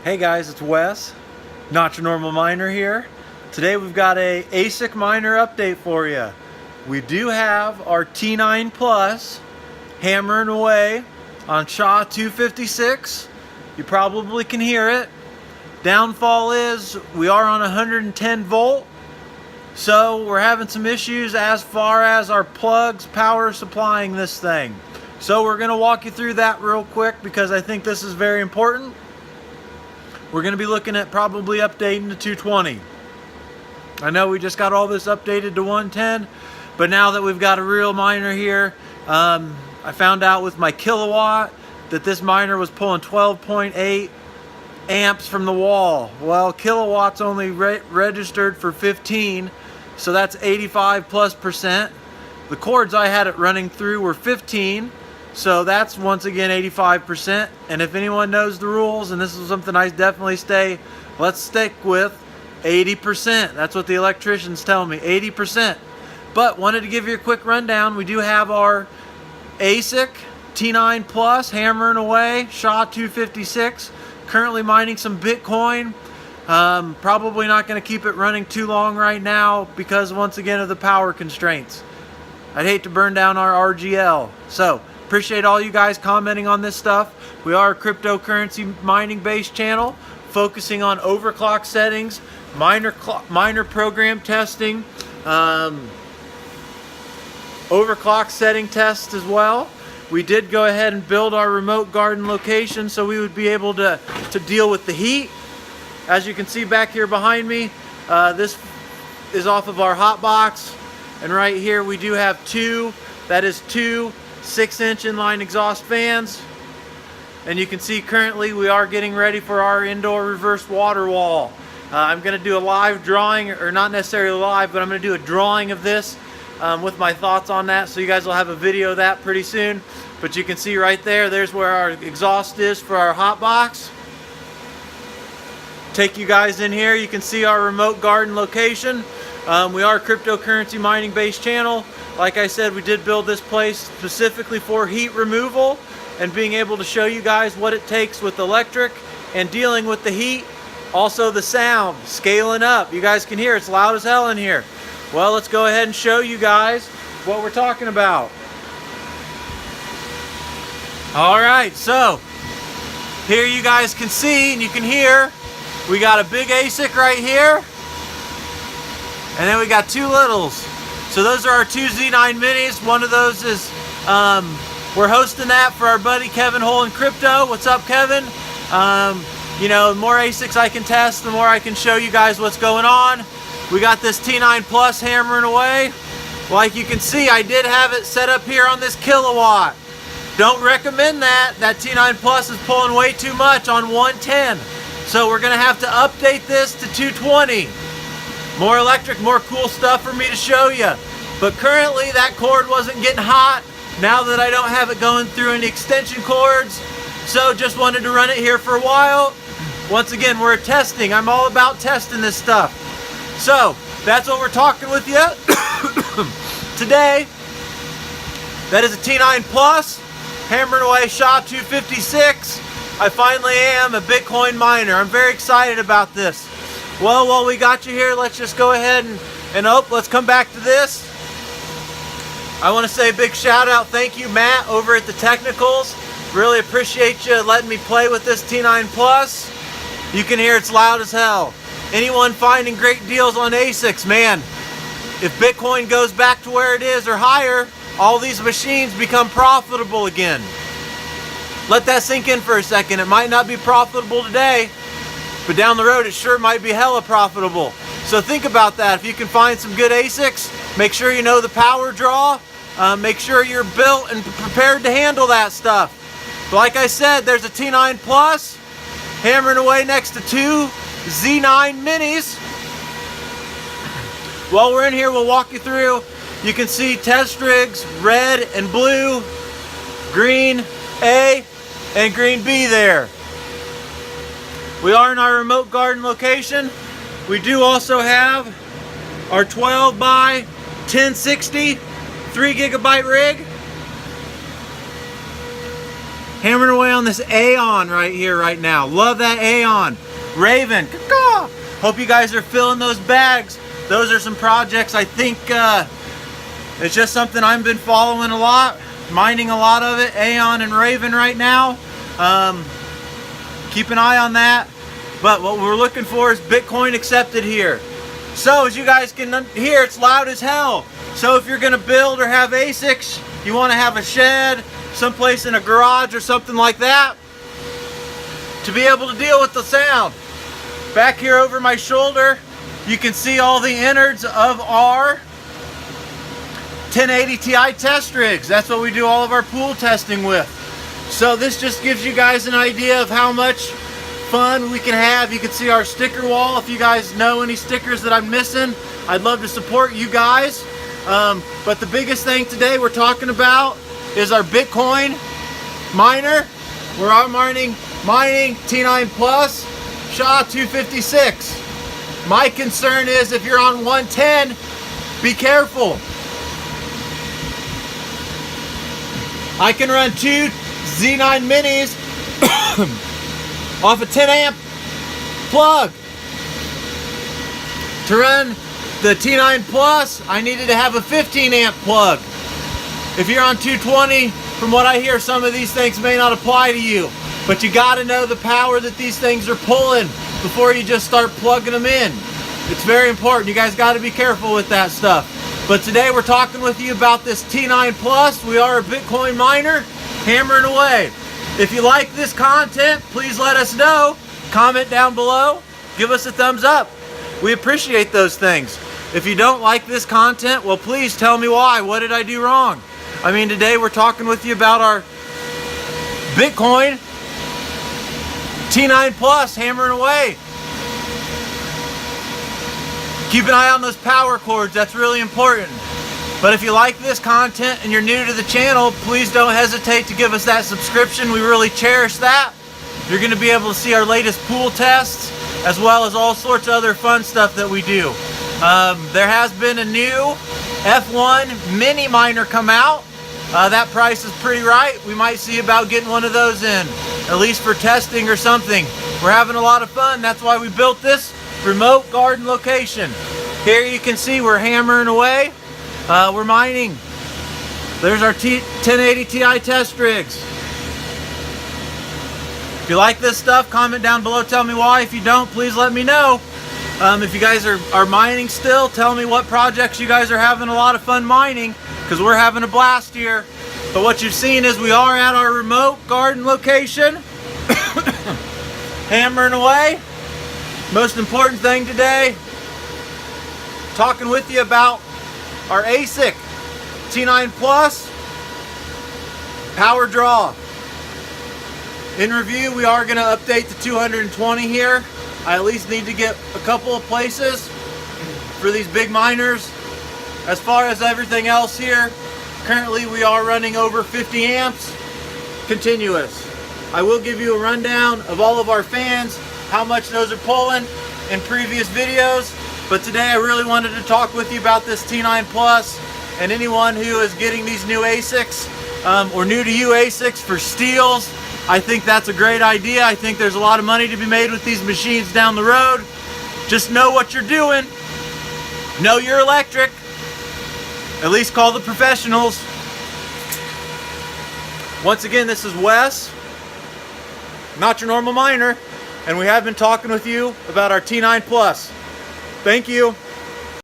Hey guys, it's Wes, Not Your Normal Miner here. Today we've got a ASIC miner update for you. We do have our T9 Plus hammering away on SHA 256. You probably can hear it. Downfall is we are on 110 volt, so we're having some issues as far as our plugs power supplying this thing. So we're going to walk you through that real quick because I think this is very important. We're going to be looking at probably updating to 220. I know we just got all this updated to 110, but now that we've got a real miner here, I found out with my kilowatt that this miner was pulling 12.8 amps from the wall. Well, kilowatts only registered for 15, so that's 85+%. The cords I had it running through were 15, so that's once again 85%. And if anyone knows the rules, and this is something I definitely let's stick with 80%. That's what the electricians tell me, 80%. But wanted to give you a quick rundown. We do have our ASIC T9 Plus hammering away, SHA 256. Currently mining some Bitcoin. Probably not going to keep it running too long right now because once again of the power constraints. I'd hate to burn down our RGL. So appreciate all you guys commenting on this stuff. We are a cryptocurrency mining based channel focusing on overclock settings, miner program testing, overclock setting tests as well. We did go ahead and build our remote garden location so we would be able to deal with the heat. As you can see back here behind me, this is off of our hot box, and right here we do have two 6-inch inline exhaust fans, and you can see currently we are getting ready for our indoor reverse water wall. I'm going to do a live drawing, or not necessarily live, but I'm going to do a drawing of this with my thoughts on that, so you guys will have a video of that pretty soon. But you can see right there's where our exhaust is for our hot box. Take you guys in here, you can see our remote garden location. We are a cryptocurrency mining based channel. Like I said, we did build this place specifically for heat removal and being able to show you guys what it takes with electric and dealing with the heat. Also the sound, scaling up. You guys can hear it's loud as hell in here. Well, let's go ahead and show you guys what we're talking about. Alright, so here you guys can see and you can hear we got a big ASIC right here, and then we got two littles. So those are our two Z9 minis. One of those is, we're hosting that for our buddy Kevin Hole in Crypto. What's up, Kevin? You know, the more ASICs I can test, the more I can show you guys what's going on. We got this T9 Plus hammering away. Like you can see, I did have it set up here on this kilowatt. Don't recommend that. That T9 Plus is pulling way too much on 110. So we're gonna have to update this to 220. More electric, more cool stuff for me to show you. But currently that cord wasn't getting hot now that I don't have it going through any extension cords. So just wanted to run it here for a while. Once again, we're testing. I'm all about testing this stuff. So that's what we're talking with you today. That is a T9 Plus, hammering away SHA 256. I finally am a Bitcoin miner. I'm very excited about this. Well, while we got you here, let's just go ahead and let's come back to this. I want to say a big shout out, thank you Matt over at the Technicals. Really appreciate you letting me play with this T9 Plus. You can hear it's loud as hell. Anyone finding great deals on ASICs, man, if Bitcoin goes back to where it is or higher, all these machines become profitable again. Let that sink in for a second. It might not be profitable today, but down the road it sure might be hella profitable. So think about that. If you can find some good ASICs, make sure you know the power draw. Make sure you're built and prepared to handle that stuff. But like I said, there's a T9 Plus hammering away next to two Z9 minis. While we're in here, we'll walk you through. You can see test rigs, red and blue, green A, and green B there. We are in our remote garden location. We do also have our 12 by 1060 3 gigabyte rig. hammering away on this AION right here, right now. Love that AION. Raven, caw-caw. Hope you guys are filling those bags. Those are some projects I think it's just something I've been following a lot, mining a lot of it. AION and Raven right now. Keep an eye on that. But what we're looking for is Bitcoin accepted here. So as you guys can hear, it's loud as hell. So if you're gonna build or have ASICs, you wanna have a shed, someplace in a garage or something like that, to be able to deal with the sound. Back here over my shoulder, you can see all the innards of our 1080 Ti test rigs. That's what we do all of our pool testing with. So this just gives you guys an idea of how much fun we can have. You can see our sticker wall. If you guys know any stickers that I'm missing, I'd love to support you guys. But the biggest thing today we're talking about is our Bitcoin miner. We're mining T9 Plus SHA-256. My concern is if you're on 110, be careful. I can run 2 Z9 minis off a 10 amp plug. To run the T9 Plus, I needed to have a 15 amp plug. If you're on 220, from what I hear, some of these things may not apply to you, but you gotta know the power that these things are pulling before you just start plugging them in. It's very important. You guys gotta be careful with that stuff. But today we're talking with you about this T9 Plus. We are a Bitcoin miner, hammering away. If you like this content, please let us know. Comment down below. Give us a thumbs up. We appreciate those things. If you don't like this content, well, please tell me why. What did I do wrong? I mean, today we're talking with you about our Bitcoin T9 Plus, hammering away. Keep an eye on those power cords. That's really important. But if you like this content and you're new to the channel, please don't hesitate to give us that subscription. We really cherish that. You're going to be able to see our latest pool tests, as well as all sorts of other fun stuff that we do. There has been a new F1 mini miner come out. That price is pretty right. We might see about getting one of those in, at least for testing or something. We're having a lot of fun. That's why we built this remote garden location. Here you can see we're hammering away. We're mining. There's our 1080 Ti test rigs. If you like this stuff, comment down below, tell me why. If you don't, please let me know. If you guys are mining still, tell me what projects you guys are having a lot of fun mining, because we're having a blast here. But what you've seen is we are at our remote garden location, hammering away. Most important thing today, talking with you about our ASIC T9 Plus power draw. In review, we are going to update to 220 here. I at least need to get a couple of places for these big miners. As far as everything else here, currently we are running over 50 amps continuous. I will give you a rundown of all of our fans, how much those are pulling in previous videos. But today I really wanted to talk with you about this T9 Plus, and anyone who is getting these new ASICs or new to you ASICs for steels. I think that's a great idea. I think there's a lot of money to be made with these machines down the road. Just know what you're doing. Know your electric. At least call the professionals. Once again, this is Wes, not your normal miner, and we have been talking with you about our T9 Plus. Thank you.